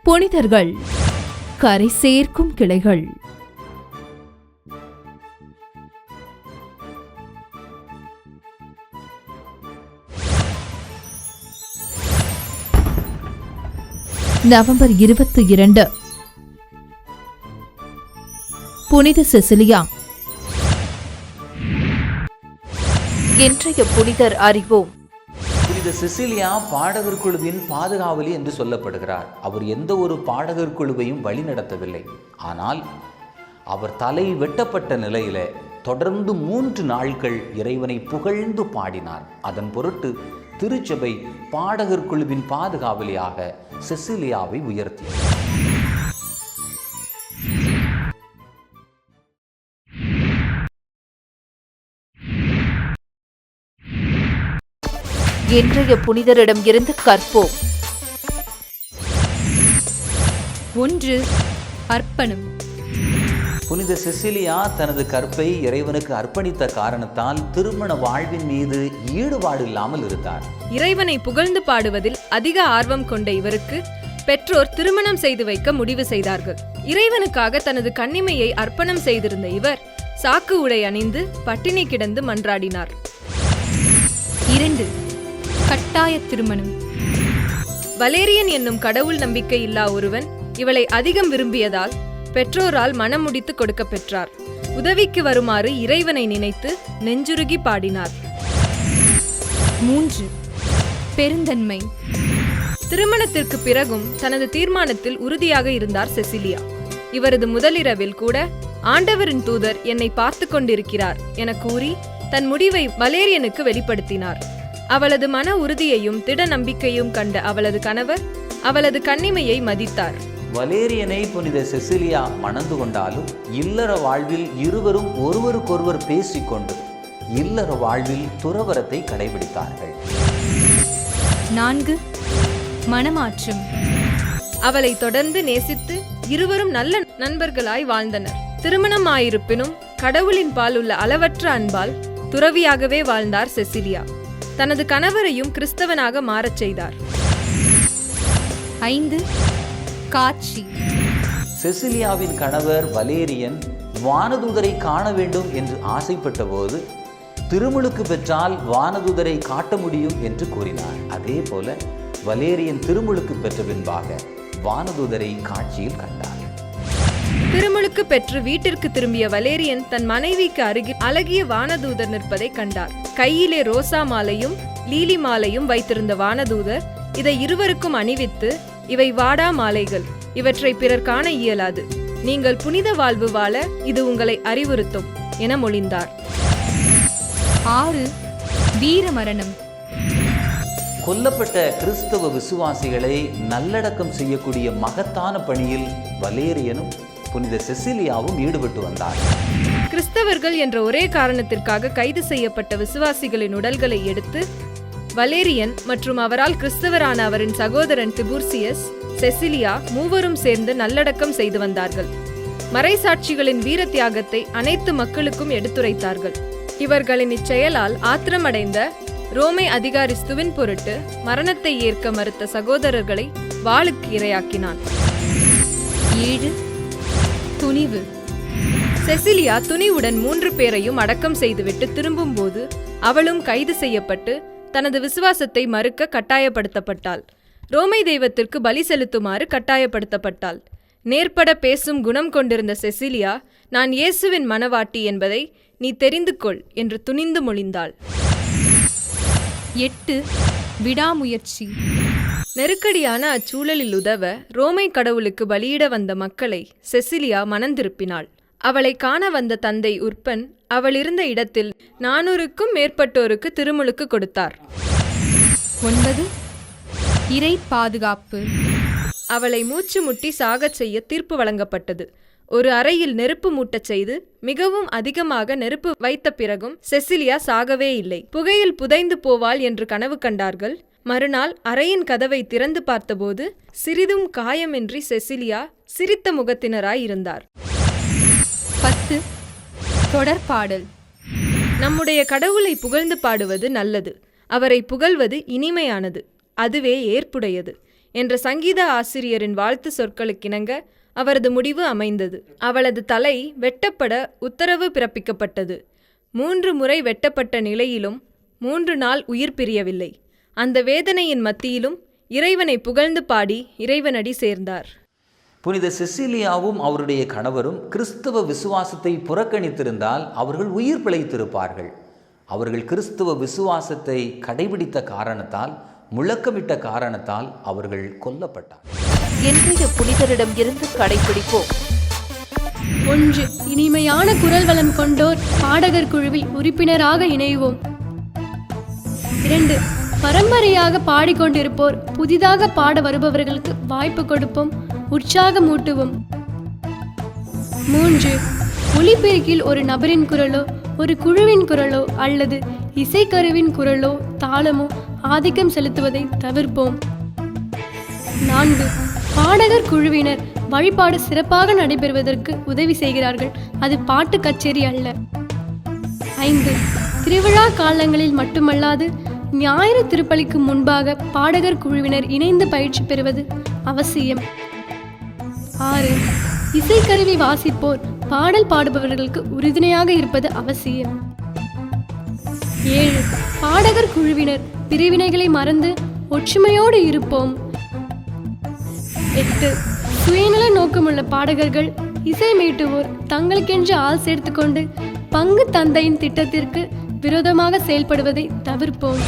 புனிதர்கள் கரை சேர்க்கும் கிளைகள். நவம்பர் 22 புனித செசிலியா. இன்றைய புனிதர் அறிவோம். புனித செசிலியா பாடகர் குழுவின் பாதுகாவலி என்று சொல்லப்படுகிறார். அவர் எந்த ஒரு பாடகர் குழுவையும் வழிநடத்தவில்லை. ஆனால் அவர் தலை வெட்டப்பட்ட நிலையில தொடர்ந்து 3 நாட்கள் இறைவனை புகழ்ந்து பாடினார். அதன் பொருட்டு திருச்சபை பாடகர் குழுவின் பாதுகாவலியாக செசிலியாவை உயர்த்தியது. இன்றைய புனிதரிடம் இருந்து கற்போம். 1. அர்ப்பணம். புனித செசிலியா தனது கற்பை இறைவனுக்கு அர்ப்பணித்த காரணத்தால் திருமண வாழ்வின் மீது ஈடுபாடு இல்லாமல் இருந்தார். இறைவனை புகழ்ந்து பாடுவதில் அதிக ஆர்வம் கொண்ட இவருக்கு பெற்றோர் திருமணம் செய்து வைக்க முடிவு செய்தார்கள். இறைவனுக்காக தனது கன்னிமையை அர்ப்பணம் செய்திருந்த இவர் சாக்கு உடை அணிந்து பட்டினி கிடந்து மன்றாடினார். 2. கட்டாய திருமணம். வலேரியன் என்னும் கடவுள் நம்பிக்கை இல்லா ஒருவன் இவளை அதிகம் விரும்பியதால் பெற்றோரால் மனம் முடித்து கொடுக்க பெற்றார். உதவிக்கு வருமாறு இறைவனை நினைத்து நெஞ்சுருகி பாடினார். 3. பெருந்தன்மை. திருமணத்திற்கு பிறகும் தனது தீர்மானத்தில் உறுதியாக இருந்தார் செசிலியா. இவரது முதலிரவில் கூட ஆண்டவரின் தூதர் என்னை பார்த்து கொண்டிருக்கிறார் என கூறி தன் முடிவை வலேரியனுக்கு வெளிப்படுத்தினார். அவளது மன உறுதியையும் திட நம்பிக்கையும் கண்ட அவளது கணவர் அவளது கன்னிமையை மதித்தார். வலேரியனை புனித செசிலியா மணந்து கொண்டாலும் இல்லற வாழ்வில் இருவரும் ஒருவருக்கொருவர் பேசிக்கொண்டு இல்லற வாழ்வில் துறவரத்தை கடைபிடித்தார்கள். 4. மனமாற்றம். அவளை தொடர்ந்து நேசித்து இருவரும் நல்ல நண்பர்களாய் வாழ்ந்தனர். திருமணம் ஆயிருப்பினும் கடவுளின் பால் உள்ள அளவற்ற அன்பால் துறவியாகவே வாழ்ந்தார் செசிலியா. தனது கணவரையும் கிறிஸ்தவனாக மாறச் செய்தார். 5. காட்சி. செசிலியாவின் கணவர் வலேரியன் வானதூதரை காண வேண்டும் என்று ஆசைப்பட்ட போது திருமுழுக்கு பெற்றால் வானதூதரை காட்ட முடியும் என்று கூறினார். அதே போல வலேரியன் திருமுழுக்கு பெற்ற பின்பாக வானதூதரை காட்சியில் கண்டார். திருமுழுக்கு பெற்று வீட்டிற்கு திரும்பிய வலேரியன் தன் மனைவிக்கு அருகில் அழகிய வானதூதர் நிற்பதை கண்டார். கையிலே ரோசா மாலையும் லீலி மாலையும் வைத்திருந்த வானதூதர் இதை இருவருக்கும் அணிவித்து, இவை வாடா மாலைகள், இவற்றை பிறர் காண இயலாது, நீங்கள் புனித வாழ்வு வாழ இது உங்களை அறிவுறுத்தும் என மொழிந்தார். 6. வீர மரணம். கொல்லப்பட்ட கிறிஸ்தவ விசுவாசிகளை நல்லடக்கம் செய்யக்கூடிய மகத்தான பணியில் வலேரியனும் புனித செசிலியாவும் ஈடுபட்டு வந்தார். கிறிஸ்தவர்கள் என்ற ஒரே காரணத்திற்காக கைது செய்யப்பட்ட விசுவாசிகளின் உடல்களை எடுத்து வலேரியன் மற்றும் அவரால் கிறிஸ்தவரான அவரின் சகோதரன் திபூர்சியஸ், செசிலியா மூவரும் சேர்ந்து நல்லடக்கம் செய்து வந்தார்கள். மறைசாட்சிகளின் வீர தியாகத்தை அனைத்து மக்களுக்கும் எடுத்துரைத்தார்கள். இவர்களின் இச்செயலால் ஆத்திரமடைந்த ரோமை அதிகாரிஸ்துவின் பொருட்டு மரணத்தை ஏற்க மறுத்த சகோதரர்களை வாளுக்கு இரையாக்கினான். 7. துணிவு. செசிலியா துணிவுடன் 3 பேரையும் அடக்கம் செய்துவிட்டு திரும்பும் போது அவளும் கைது செய்யப்பட்டு தனது விசுவாசத்தை மறுக்க கட்டாயப்படுத்தப்பட்டாள். ரோமை தெய்வத்திற்கு பலி செலுத்துமாறு கட்டாயப்படுத்தப்பட்டாள். நேர்பட பேசும் குணம் கொண்டிருந்த செசிலியா, நான் இயேசுவின் மணவாட்டி என்பதை நீ தெரிந்து கொள் என்று துணிந்து மொழிந்தாள். 8. விடாமுயற்சி. நெருக்கடியான அச்சூழலில் உதவ ரோமை கடவுளுக்கு பலியிட வந்த மக்களை செசிலியா மனந்திருப்பினாள். அவளை காண வந்த தந்தை உர்பன் அவள் இருந்த இடத்தில் 400க்கும் மேற்பட்டோருக்கு திருமுழுக்கு கொடுத்தார். 9. இறை பாதுகாப்பு. அவளை மூச்சு முட்டி சாகச் செய்ய தீர்ப்பு வழங்கப்பட்டது. ஒரு அறையில் நெருப்பு மூட்டச் செய்து மிகவும் அதிகமாக நெருப்பு வைத்த பிறகும் செசிலியா சாகவே இல்லை. புகையில் புதைந்து போவாள் என்று கனவு கண்டார்கள். மறுநாள் அறையின் கதவை திறந்து பார்த்தபோது சிறிதும் காயமின்றி செசிலியா சிரித்த முகத்தினராய் இருந்தார். 10. தொடர்பாடல். நம்முடைய கடவுளை புகழ்ந்து பாடுவது நல்லது. அவரை புகழ்வது இனிமையானது. அதுவே ஏற்புடையது. என்ற சங்கீத ஆசிரியரின் வாழ்த்து சொற்களுக்கிணங்க அவரது முடிவு அமைந்தது. அவளது தலை வெட்டப்பட உத்தரவு பிறப்பிக்கப்பட்டது. 3 முறை வெட்டப்பட்ட நிலையிலும் 3 நாள் உயிர் பிரியவில்லை. அந்த வேதனையின் மத்தியிலும் இறைவனை புகழ்ந்து பாடி இறைவனடி சேர்ந்தார். புனித செசிலியாவும் அவருடைய கணவரும் கிறிஸ்தவ விசுவாசத்தை புறக்கணித்திருந்தால் அவர்கள் உயிர் பிழைத்திருப்பார்கள். அவர்கள் கிறிஸ்தவ விசுவாசத்தை கடைபிடித்த காரணத்தால், முழக்கமிட்ட காரணத்தால் அவர்கள் கொல்லப்பட்டார். இன்றைய புனிதரிடம் இருந்து கடைபிடிப்போம். 1. இனிமையான குரல் வளம் கொண்டோர் பாடகர் குழுவில் உறுப்பினராக இணைவோம். 2. பரம்பரையாக பாடிக்கொண்டிருப்போர் புதிதாக பாட வருபவர்களுக்கு வாய்ப்பு கொடுப்போம், உற்சாகமூட்டுவோம். 3. ஒலிபெருக்கில் ஒரு நபரின் குரலோ, ஒரு குழுவின் குரலோ அல்லது இசைக்கருவின் குரலோ தாளமோ ஆதிக்கம் செலுத்துவதை தவிர்ப்போம். 4. பாடகர் குழுவினர் வழிபாடு சிறப்பாக நடைபெறுவதற்கு உதவி செய்கிறார்கள், அது பாட்டு கச்சேரி அல்ல. 5. திருவிழா காலங்களில் மட்டுமல்லாது ஞாயிறு திருப்பலிக்கு முன்பாக பாடகர் குழுவினர் இணைந்து பயிற்சி பெறுவது அவசியம். 6. இசைக்கருவி வாசிப்போர் பாடல் பாடுபவர்களுக்கு உறுதுணையாக இருப்பது அவசியம். 7. பாடகர் குழுவினர் பிரிவினைகளை மறந்து ஒற்றுமையோடு இருப்போம். 8. சுயநல நோக்கமுள்ள பாடகர்கள், இசை மீட்டுவோர் தங்களுக்கென்று ஆள் சேர்த்து கொண்டு பங்கு தந்தையின் திட்டத்திற்கு விரோதமாக செயல்படுவதை தவிர்ப்போம்.